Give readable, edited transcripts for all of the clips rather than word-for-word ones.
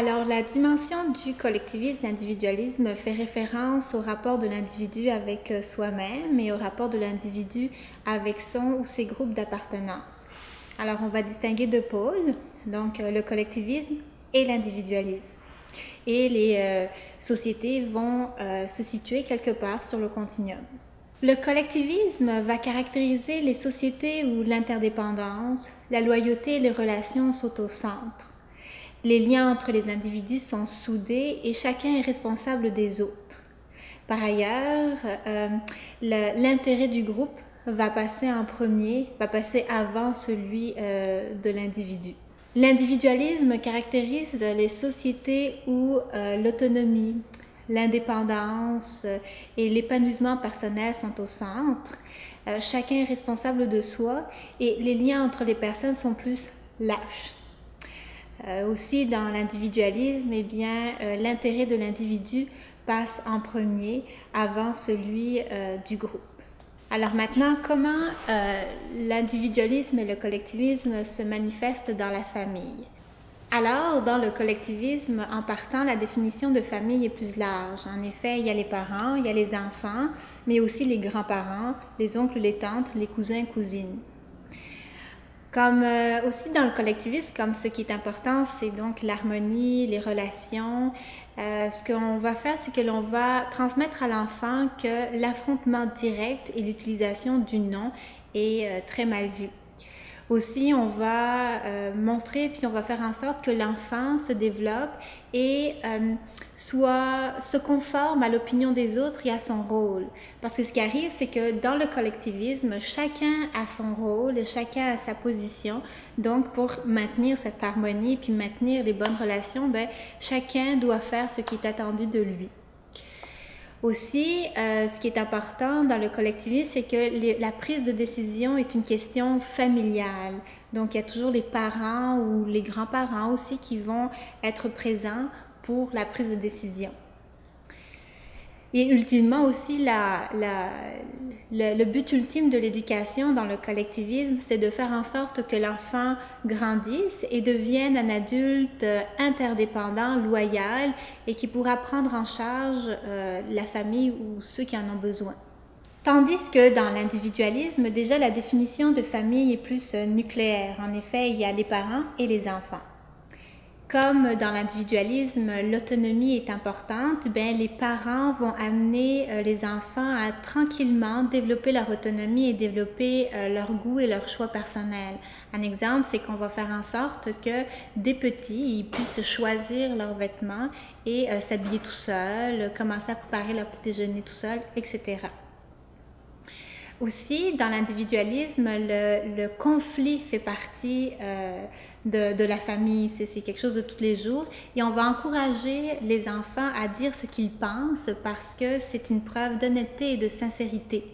Alors, la dimension du collectivisme, l'individualisme, fait référence au rapport de l'individu avec soi-même et au rapport de l'individu avec son ou ses groupes d'appartenance. Alors, on va distinguer deux pôles, donc le collectivisme et l'individualisme. Et les sociétés vont se situer quelque part sur le continuum. Le collectivisme va caractériser les sociétés où l'interdépendance, la loyauté et les relations sont au centre. Les liens entre les individus sont soudés et chacun est responsable des autres. Par ailleurs, l'intérêt du groupe va passer en premier, va passer avant celui de l'individu. L'individualisme caractérise les sociétés où l'autonomie, l'indépendance et l'épanouissement personnel sont au centre. Chacun est responsable de soi et les liens entre les personnes sont plus lâches. Aussi, dans l'individualisme, l'intérêt de l'individu passe en premier avant celui du groupe. Alors maintenant, comment l'individualisme et le collectivisme se manifestent dans la famille? Alors, dans le collectivisme, en partant, la définition de famille est plus large. En effet, il y a les parents, il y a les enfants, mais aussi les grands-parents, les oncles, les tantes, les cousins, cousines. Comme aussi dans le collectivisme, comme ce qui est important, c'est donc l'harmonie, les relations. Ce qu'on va faire, c'est que l'on va transmettre à l'enfant que l'affrontement direct et l'utilisation du nom est très mal vu. Aussi, on va montrer, puis on va faire en sorte que l'enfant se développe et se conforme à l'opinion des autres et à son rôle. Parce que ce qui arrive, c'est que dans le collectivisme, chacun a son rôle, chacun a sa position. Donc, pour maintenir cette harmonie puis maintenir les bonnes relations, chacun doit faire ce qui est attendu de lui. Aussi, ce qui est important dans le collectivisme, c'est que la prise de décision est une question familiale. Donc, il y a toujours les parents ou les grands-parents aussi qui vont être présents pour la prise de décision. Et ultimement aussi, le but ultime de l'éducation dans le collectivisme, c'est de faire en sorte que l'enfant grandisse et devienne un adulte interdépendant, loyal et qui pourra prendre en charge la famille ou ceux qui en ont besoin. Tandis que dans l'individualisme, déjà la définition de famille est plus nucléaire. En effet, il y a les parents et les enfants. Comme dans l'individualisme, l'autonomie est importante, les parents vont amener les enfants à tranquillement développer leur autonomie et développer leur goût et leur choix personnel. Un exemple, c'est qu'on va faire en sorte que dès petits, ils puissent choisir leurs vêtements et s'habiller tout seuls, commencer à préparer leur petit déjeuner tout seuls, etc. Aussi, dans l'individualisme, le conflit fait partie de la famille. C'est quelque chose de tous les jours. Et on va encourager les enfants à dire ce qu'ils pensent parce que c'est une preuve d'honnêteté et de sincérité.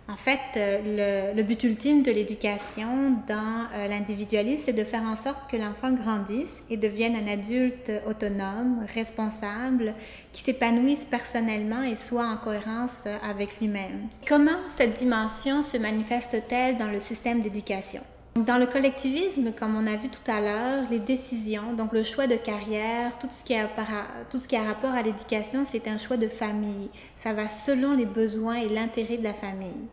En fait, le but ultime de l'éducation dans l'individualisme, c'est de faire en sorte que l'enfant grandisse et devienne un adulte autonome, responsable, qui s'épanouisse personnellement et soit en cohérence avec lui-même. Comment cette dimension se manifeste-t-elle dans le système d'éducation? Dans le collectivisme, comme on a vu tout à l'heure, les décisions, donc le choix de carrière, tout ce qui a rapport à l'éducation, c'est un choix de famille. Ça va selon les besoins et l'intérêt de la famille.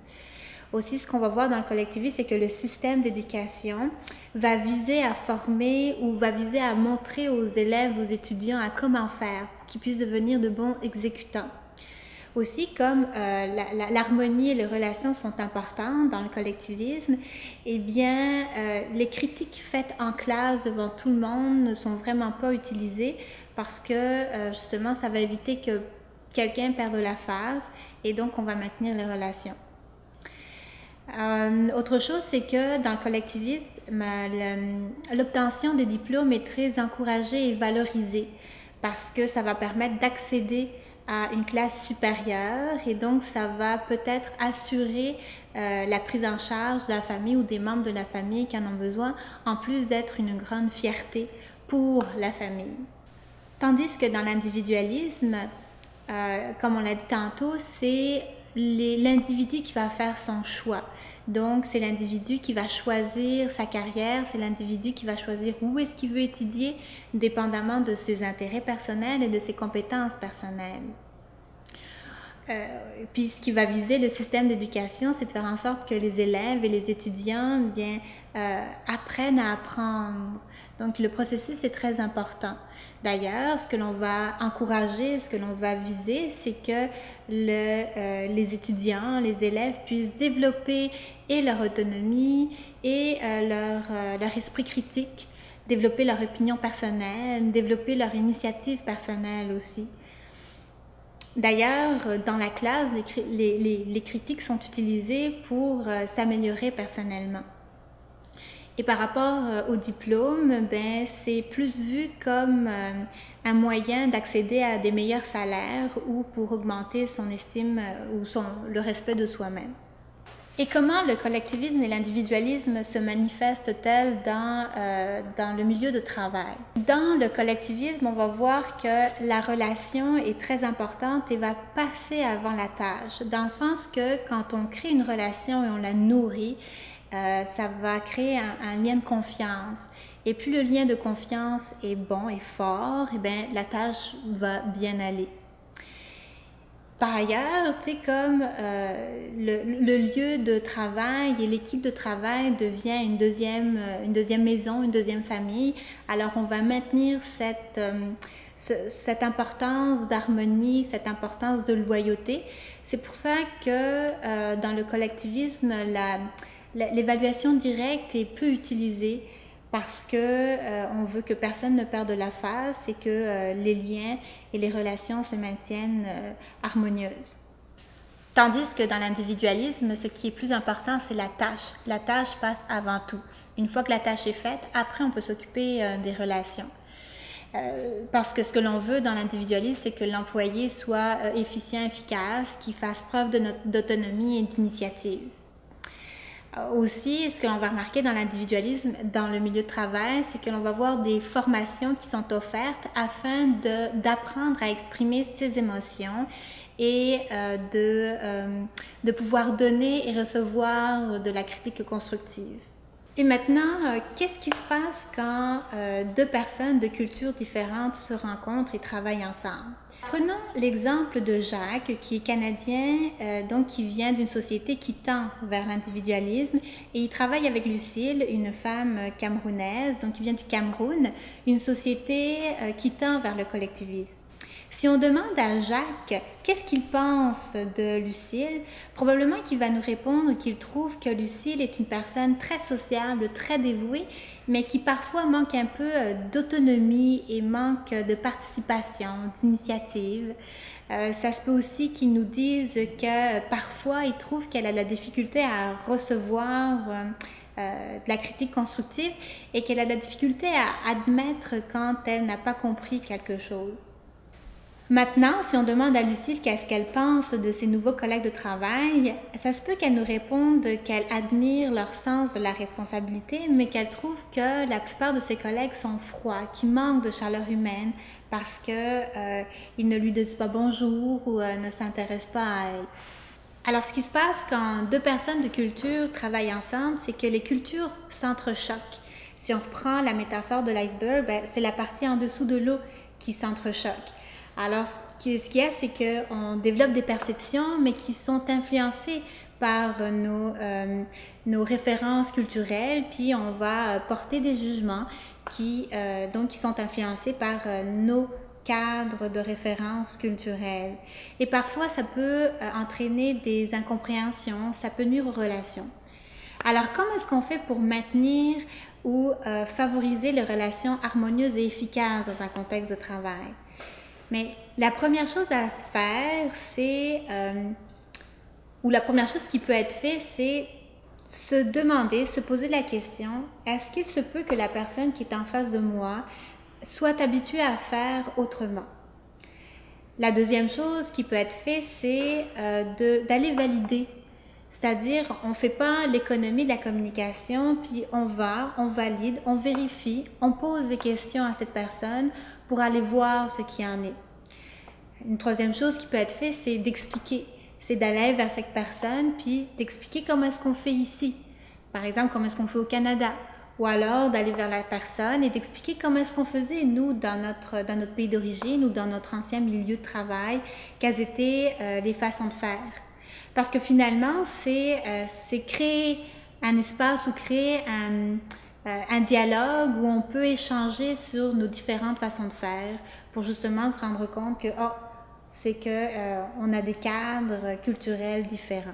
Aussi, ce qu'on va voir dans le collectivisme, c'est que le système d'éducation va viser à former ou va viser à montrer aux élèves, aux étudiants à comment faire pour qu'ils puissent devenir de bons exécutants. Aussi, comme l'harmonie et les relations sont importantes dans le collectivisme, les critiques faites en classe devant tout le monde ne sont vraiment pas utilisées parce que justement, ça va éviter que quelqu'un perde la face et donc on va maintenir les relations. Autre chose, c'est que dans le collectivisme, l'obtention des diplômes est très encouragée et valorisée parce que ça va permettre d'accéder à une classe supérieure et donc ça va peut-être assurer la prise en charge de la famille ou des membres de la famille qui en ont besoin, en plus d'être une grande fierté pour la famille. Tandis que dans l'individualisme, comme on l'a dit tantôt, c'est l'individu qui va faire son choix. Donc, c'est l'individu qui va choisir sa carrière, c'est l'individu qui va choisir où est-ce qu'il veut étudier, dépendamment de ses intérêts personnels et de ses compétences personnelles. Puis ce qui va viser le système d'éducation, c'est de faire en sorte que les élèves et les étudiants apprennent à apprendre. Donc le processus est très important. D'ailleurs, ce que l'on va encourager, ce que l'on va viser, c'est que les étudiants, les élèves puissent développer et leur autonomie et leur esprit critique, développer leur opinion personnelle, développer leur initiative personnelle aussi. D'ailleurs, dans la classe, les critiques sont utilisées pour s'améliorer personnellement. Et par rapport au diplôme, ben, c'est plus vu comme un moyen d'accéder à des meilleurs salaires ou pour augmenter son estime ou le respect de soi-même. Et comment le collectivisme et l'individualisme se manifestent-elles dans le milieu de travail? Dans le collectivisme, on va voir que la relation est très importante et va passer avant la tâche, dans le sens que quand on crée une relation et on la nourrit, ça va créer un lien de confiance. Et plus le lien de confiance est bon et fort, et bien, la tâche va bien aller. Par ailleurs, tu sais, comme le lieu de travail et l'équipe de travail devient une deuxième maison, une deuxième famille, alors on va maintenir cette importance d'harmonie, cette importance de loyauté. C'est pour ça que dans le collectivisme, l'évaluation directe est peu utilisée, parce que on veut que personne ne perde la face et que les liens et les relations se maintiennent harmonieuses. Tandis que dans l'individualisme, ce qui est plus important, c'est la tâche. La tâche passe avant tout. Une fois que la tâche est faite, après on peut s'occuper des relations. Parce que ce que l'on veut dans l'individualisme, c'est que l'employé soit efficient, efficace, qu'il fasse preuve d'autonomie et d'initiative. Aussi, ce que l'on va remarquer dans l'individualisme, dans le milieu de travail, c'est que l'on va voir des formations qui sont offertes afin d'apprendre à exprimer ses émotions et de pouvoir donner et recevoir de la critique constructive. Et maintenant, qu'est-ce qui se passe quand deux personnes de cultures différentes se rencontrent et travaillent ensemble? Prenons l'exemple de Jacques, qui est canadien, donc qui vient d'une société qui tend vers l'individualisme, et il travaille avec Lucille, une femme camerounaise, donc qui vient du Cameroun, une société qui tend vers le collectivisme. Si on demande à Jacques qu'est-ce qu'il pense de Lucille, probablement qu'il va nous répondre qu'il trouve que Lucille est une personne très sociable, très dévouée, mais qui parfois manque un peu d'autonomie et manque de participation, d'initiative. Ça se peut aussi qu'il nous dise que parfois il trouve qu'elle a la difficulté à recevoir de la critique constructive et qu'elle a de la difficulté à admettre quand elle n'a pas compris quelque chose. Maintenant, si on demande à Lucille qu'est-ce qu'elle pense de ses nouveaux collègues de travail, ça se peut qu'elle nous réponde qu'elle admire leur sens de la responsabilité, mais qu'elle trouve que la plupart de ses collègues sont froids, qu'ils manquent de chaleur humaine parce qu'ils ne lui disent pas bonjour ou ne s'intéressent pas à elle. Alors, ce qui se passe quand deux personnes de culture travaillent ensemble, c'est que les cultures s'entrechoquent. Si on reprend la métaphore de l'iceberg, c'est la partie en dessous de l'eau qui s'entrechoque. Alors, ce qu'il y a, c'est qu'on développe des perceptions, mais qui sont influencées par nos références culturelles, puis on va porter des jugements qui sont influencés par nos cadres de références culturelles. Et parfois, ça peut entraîner des incompréhensions, ça peut nuire aux relations. Alors, comment est-ce qu'on fait pour maintenir ou favoriser les relations harmonieuses et efficaces dans un contexte de travail? Mais la première chose à faire, la première chose qui peut être faite, c'est se poser la question, est-ce qu'il se peut que la personne qui est en face de moi soit habituée à faire autrement? La deuxième chose qui peut être faite, c'est d'aller valider. C'est-à-dire, on ne fait pas l'économie de la communication, puis on valide, on vérifie, on pose des questions à cette personne pour aller voir ce qu'il en est. Une troisième chose qui peut être faite, c'est d'expliquer. c'est d'aller vers cette personne puis d'expliquer comment est-ce qu'on fait ici. Par exemple, comment est-ce qu'on fait au Canada. Ou alors d'aller vers la personne et d'expliquer comment est-ce qu'on faisait, nous, dans notre pays d'origine ou dans notre ancien milieu de travail, quelles étaient les façons de faire. Parce que finalement, c'est créer un espace ou créer un dialogue où on peut échanger sur nos différentes façons de faire pour justement se rendre compte que, c'est que on a des cadres culturels différents.